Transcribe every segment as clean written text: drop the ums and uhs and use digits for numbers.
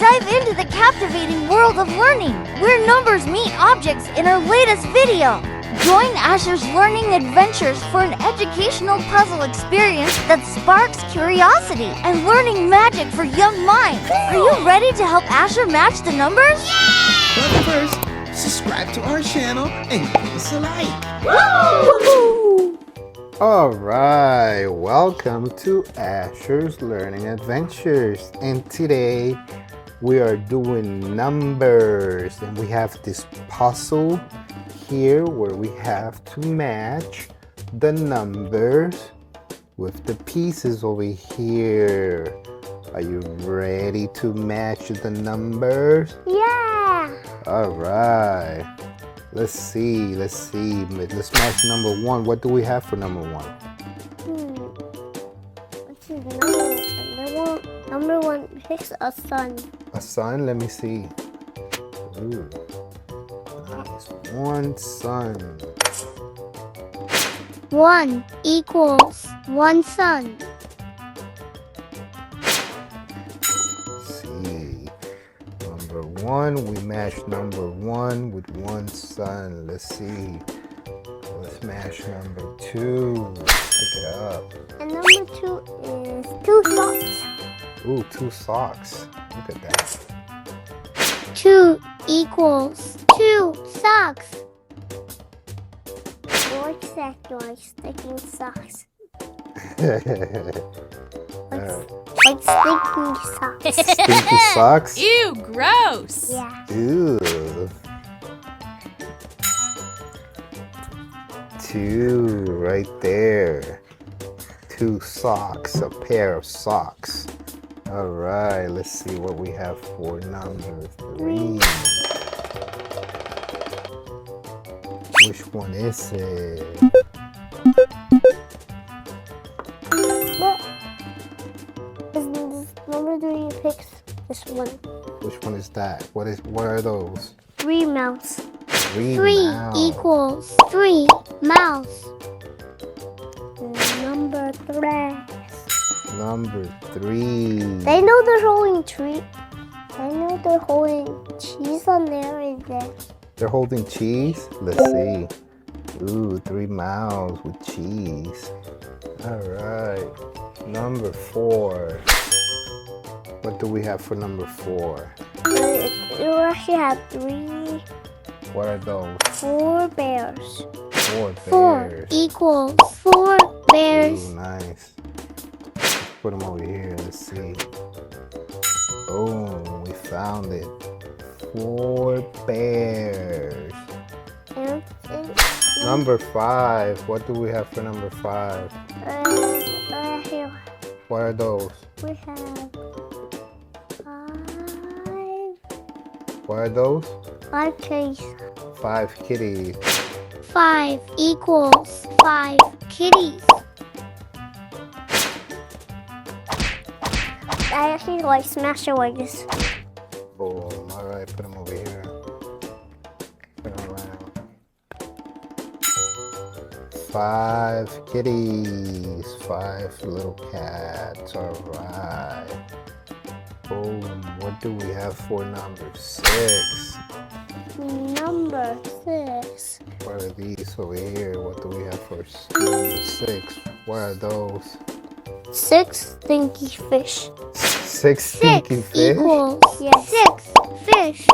dive into the captivating world of learning, where numbers meet objects in our latest video. Join Asher's learning adventures for an educational puzzle experience that sparks curiosity and learning magic for young minds. Are you ready to help Asher match the numbers? But first, subscribe to our channel and give us a like. Woo! Alright, welcome to Asher's Learning Adventures, and today we are doing numbers, and we have this puzzle here where we have to match the numbers with the pieces over here. Are you ready to match the numbers? Yeah! Alright. Let's see. Let's match number one. What do we have for number one? What's his number? Number one picks a sun. A sun? Let me see. Ooh. Nice. One sun. 1 equals 1 sun. Let's see. Number one, we match number one with one sun. Let's see. Let's match number two. Pick it up. And number 2 is 2 socks. Ooh, 2 socks. Look at that. 2 equals 2 socks. Or exactly like sticking socks. Like stinking socks. Stinky socks? Ew, gross. Yeah. Ew. 2 right there. 2 socks, a pair of socks. All right, let's see what we have for number 3. Which one is it? Well, this number 3 picks this one. Which one is that? What are those? 3 mouse. 3 3 mouse. equals 3 mouse. Number 3. Number 3. They know they're holding treat. I know they're holding cheese on there, is it? They're holding cheese? Let's see. Ooh, 3 mouse with cheese. All right. Number 4. What do we have for number 4? It actually have 3, What are those? 4 bears. 4 4 bears. equals 4 bears. Ooh, nice. Put them over here. Let's see. Oh, we found it. 4 bears. And Number 5. What do we have for number 5? here What are those? we have 5. What are those? 5 trees. 5 kitties. 5 equals 5 kitties. I actually like smash it like this. Boom. All right, put them over here. Turn around. 5 kitties. 5 little cats. All right. Boom. What do we have for number 6? Number 6. What are these over here? What do we have for number 6? What are those? 6 stinky fish. 6 stinky 6 fish? equals 6 fish.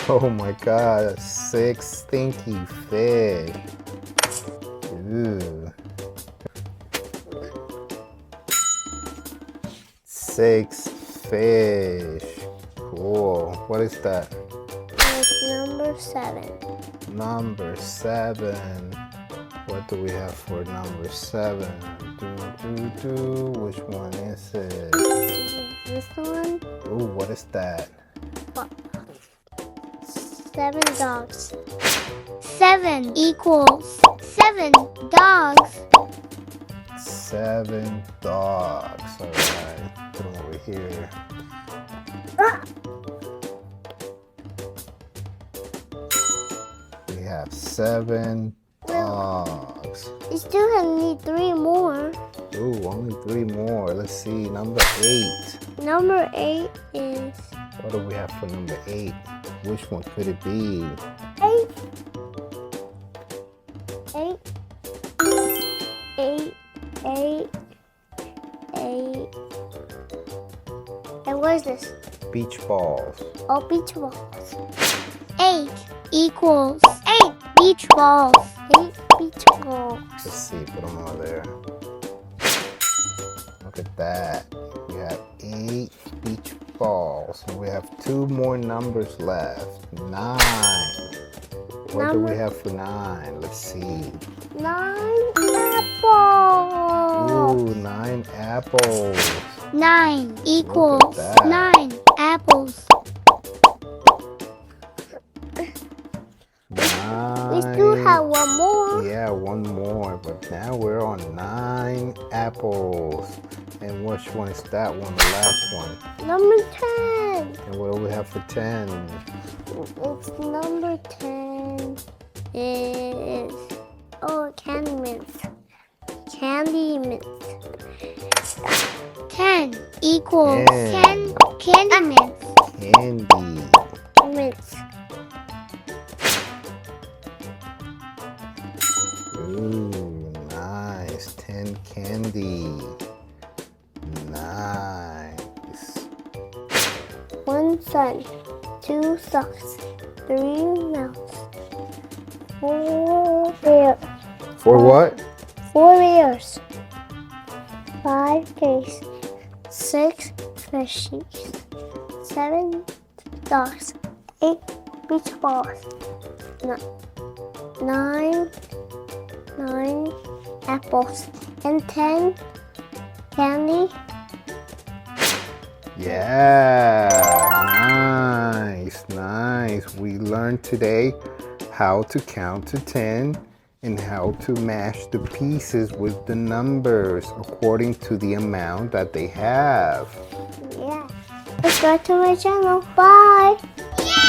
Oh my god, 6 stinky fish. Ew. 6 fish. Cool. What is that? It's number 7. Number 7. What do we have for number 7? Which one is it? This one. Ooh, what is that? 7 dogs. 7 equals 7 dogs. 7 dogs. Alright, put them over here. We have 7 dogs. You still need 3 more. Ooh, only 3 more. Let's see, number 8. Number 8 is What do we have for number 8? Which one could it be? 8. 8. 8. 8. 8. And what is this? Beach balls. Oh, beach balls. 8 equals 8 beach balls. 8 beach balls. Let's see, put them over there. Look at that. We have 8 beach balls. And we have 2 more numbers left. 9. What do we have for 9? Let's see. 9 apples. Ooh, 9 apples. 9 equals that. 9 apples. 9. We still have one more. Yeah, one more, but now we're on 9 apples. And which one is that one, the last one? Number 10. And what do we have for 10? It's number 10 is candy mints. Candy mints. 10 equals 10. 10 candy mints. Candy. Mints. Ooh, nice. 10 candy. Nice. 1 sun. 2 socks. 3 mouths. 4 bears. For what? 4 bears. 5 days. 6 fishies. 7 dogs. 8 beach balls. 9 apples. And 10 candy. Yeah, nice, nice. We learned today how to count to 10 and how to mash the pieces with the numbers according to the amount that they have. Yeah. Subscribe to my channel. Bye. Yay!